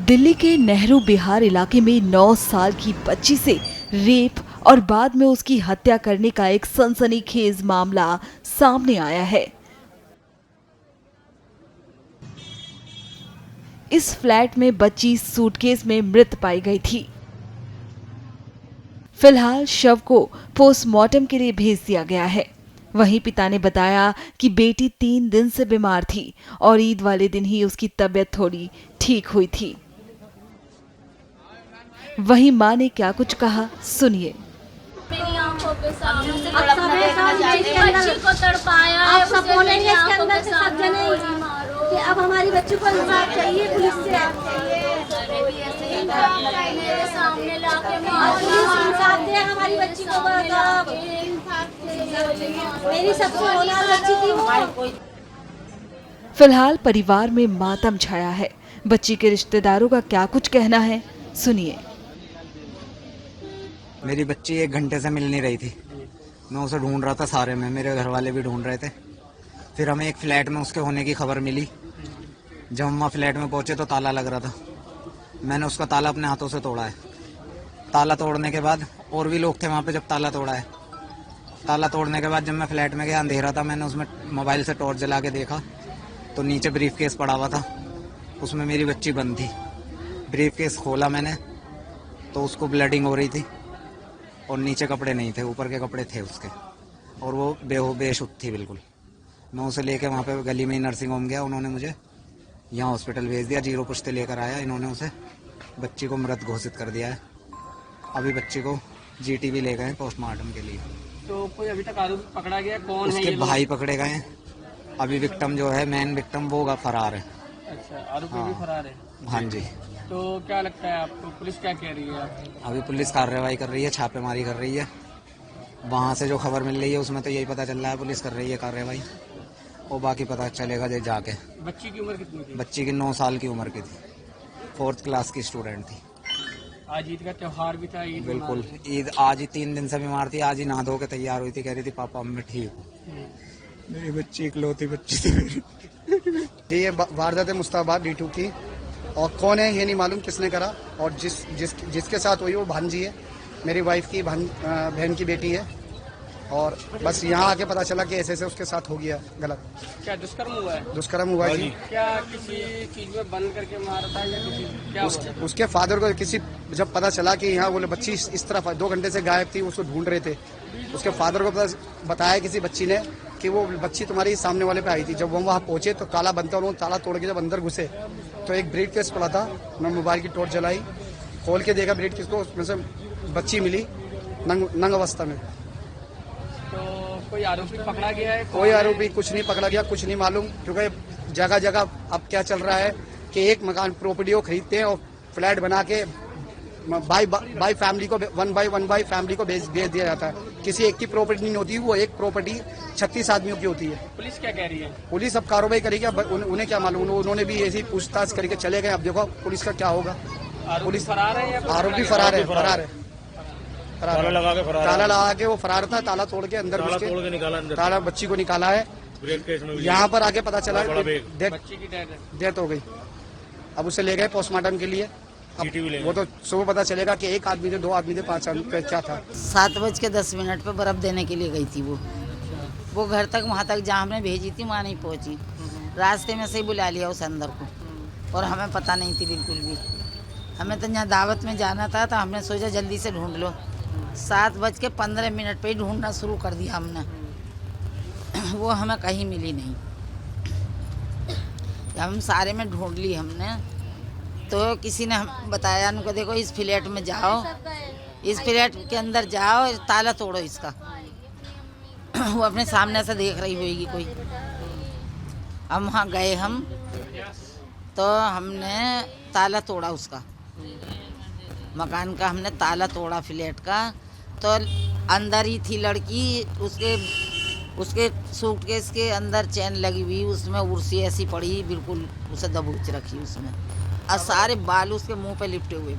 दिल्ली के नेहरू बिहार इलाके में 9 साल की बच्ची से रेप और बाद में उसकी हत्या करने का एक सनसनीखेज मामला सामने आया है। इस फ्लैट में बच्ची सूटकेस में मृत पाई गई थी। फिलहाल शव को पोस्टमार्टम के लिए भेज दिया गया है। वहीं पिता ने बताया कि बेटी 3 दिन से बीमार थी और ईद वाले दिन ही उसकी तबीयत थोड़ी ठीक हुई थी। वहीं मां ने क्या कुछ कहा, सुनिए। मेरी आंखों के सामने से बच्ची को तड़पाया है। आप सब बोलेंगे इसके अंदर से सब जने कि अब हमारी बच्ची को इंसाफ चाहिए, पुलिस से मेरे सामने लाके इंसाफ दे हमारी बच्ची को। मेरी सबसे होनहार बच्ची थी वो। फिलहाल परिवार में मातम छाया है। बच्ची के रिश्तेदारों का क्या कुछ कहना है, सुनिए। मेरी बच्ची 1 घंटे से मिल नहीं रही थी। मैं उसे ढूंढ रहा था सारे में, मेरे घर वाले भी ढूंढ रहे थे। फिर हमें एक फ्लैट में उसके होने की खबर मिली। जब हम वहाँ फ्लैट में पहुंचे तो ताला लग रहा था। मैंने उसका ताला अपने हाथों से तोड़ा है। ताला तोड़ने के बाद और भी लोग थे वहाँ पे जब ताला तोड़ा है। ताला तोड़ने के बाद जब मैं फ्लैट में गया, अंधेरा था, मैंने उसमें मोबाइल से टॉर्च जला के देखा तो नीचे ब्रीफ केस पड़ा हुआ था। उसमें मेरी बच्ची बंद थी। ब्रीफ केस खोला मैंने तो उसको ब्लडिंग हो रही थी और नीचे कपड़े नहीं थे, ऊपर के कपड़े थे उसके, और वो बेशुद्ध थी बिल्कुल। मैं उसे लेके वहाँ पे गली में ही नर्सिंग होम गया। उन्होंने मुझे यहाँ हॉस्पिटल भेज दिया। 0 पुश्ते लेकर आया। इन्होंने उसे बच्ची को मृत घोषित कर दिया है। अभी बच्ची को जीटीबी ले गए पोस्टमार्टम के लिए। तो कोई अभी तक आरोपी पकड़ा गया? कौन है? उसके भाई पकड़े गए हैं। अभी विक्टिम जो है, मेन विक्टिम, वो फरार है। अच्छा, आरोपी भी फरार है। हाँ जी। तो क्या लगता है आपको, पुलिस क्या कह रही है? अभी पुलिस कार्रवाई कर रही है, छापेमारी कर रही है। वहाँ से जो खबर मिल रही है उसमें तो यही पता चल रहा है पुलिस कर रही है कार्रवाई, और बाकी पता चलेगा जाके। बच्ची की उम्र कितनी थी? बच्ची की 9 साल की उम्र की थी। 4th क्लास की स्टूडेंट थी। आज ईद का त्योहार भी था। ईद बिल्कुल, ईद आज ही 3 दिन से बीमार थी। आज ही नहा धो के तैयार हुई थी, कह रही थी पापा मैं ठीक हूँ। मेरी बच्ची इकलौती बच्ची थी मेरी। ये वारदात मुस्ताबाद D2 की, और कौन है ये नहीं मालूम किसने करा, और जिसके साथ हुई वो भांजी है, मेरी वाइफ की बहन की बेटी है। और बस यहाँ आके पता चला कि ऐसे ऐसे उसके साथ हो गया गलत। क्या दुष्कर्म हुआ है? दुष्कर्म हुआ जी। क्या किसी चीज में बंद करके मारा था या क्या उसके फादर को जब पता चला कि यहाँ वो बच्ची इस तरफ 2 घंटे से गायब थी, उसको ढूंढ रहे थे। उसके फादर को बताया किसी बच्ची ने कि वो बच्ची तुम्हारी सामने वाले पे आई थी। जब वो वहाँ पहुंचे तो ताला बंद था, उन्होंने ताला तोड़ के जब अंदर घुसे तो एक ब्रीफ केस पड़ा था। मैं मोबाइल की टॉर्च जलाई, खोल के देखा ब्रीफ केस को, उसमें से बच्ची मिली नंग अवस्था में। तो कोई आरोपी पकड़ा गया है? कोई आरोपी कुछ नहीं पकड़ा गया, कुछ नहीं मालूम, क्योंकि जगह जगह अब क्या चल रहा है कि एक मकान प्रॉपर्टी को खरीदते हैं और फ्लैट बना के बाई फैमिली को वन बाई फैमिली को भेज दिया जाता है। किसी एक की प्रॉपर्टी नहीं होती, वो एक प्रॉपर्टी 36 आदमियों की होती है। पुलिस क्या कह रही है? पुलिस अब कार्रवाई करेगी। अब उन्हें क्या मालूम, उन्होंने भी ऐसी पूछताछ करके चले गए। अब देखो पुलिस का क्या होगा। पुलिस फरार है या आरोपी फरार है? ताला लगा के वो फरार था। ताला तोड़ के अंदर घुस के निकाला, ताला बच्ची को निकाला है। यहाँ पर आके पता चला बच्ची की डेथ हो गई। अब उसे ले गए पोस्टमार्टम के लिए। वो तो सुबह पता चलेगा कि 1 आदमी थे, 2 आदमी थे, 5 आदमी, क्या था। 7:10 पे बर्फ देने के लिए गई थी वो घर तक, वहाँ तक जहाँ हमने भेजी थी वहाँ नहीं पहुँची। रास्ते में से ही बुला लिया उस अंदर को, और हमें पता नहीं थी बिल्कुल भी। हमें तो यहाँ दावत में जाना था तो हमने सोचा जल्दी से ढूंढ लो। 7:15 पे ही ढूंढना शुरू कर दिया हमने। वो हमें कहीं मिली नहीं। हम सारे में ढूंढ ली हमने, तो किसी ने हम बताया उनको, देखो इस फ्लैट में जाओ, इस फ्लैट के अंदर जाओ, ताला तोड़ो इसका। वो अपने सामने से देख रही होगी कोई। हम वहाँ गए हम, तो हमने ताला तोड़ा उसका, मकान का हमने ताला तोड़ा फ्लैट का। तो अंदर ही थी लड़की, उसके सूटकेस के अंदर चैन लगी हुई, उसमें उर्सी ऐसी पड़ी बिल्कुल, उसे दबोच रखी उसमें, और सारे बाल उसके मुंह पे लिपटे हुए।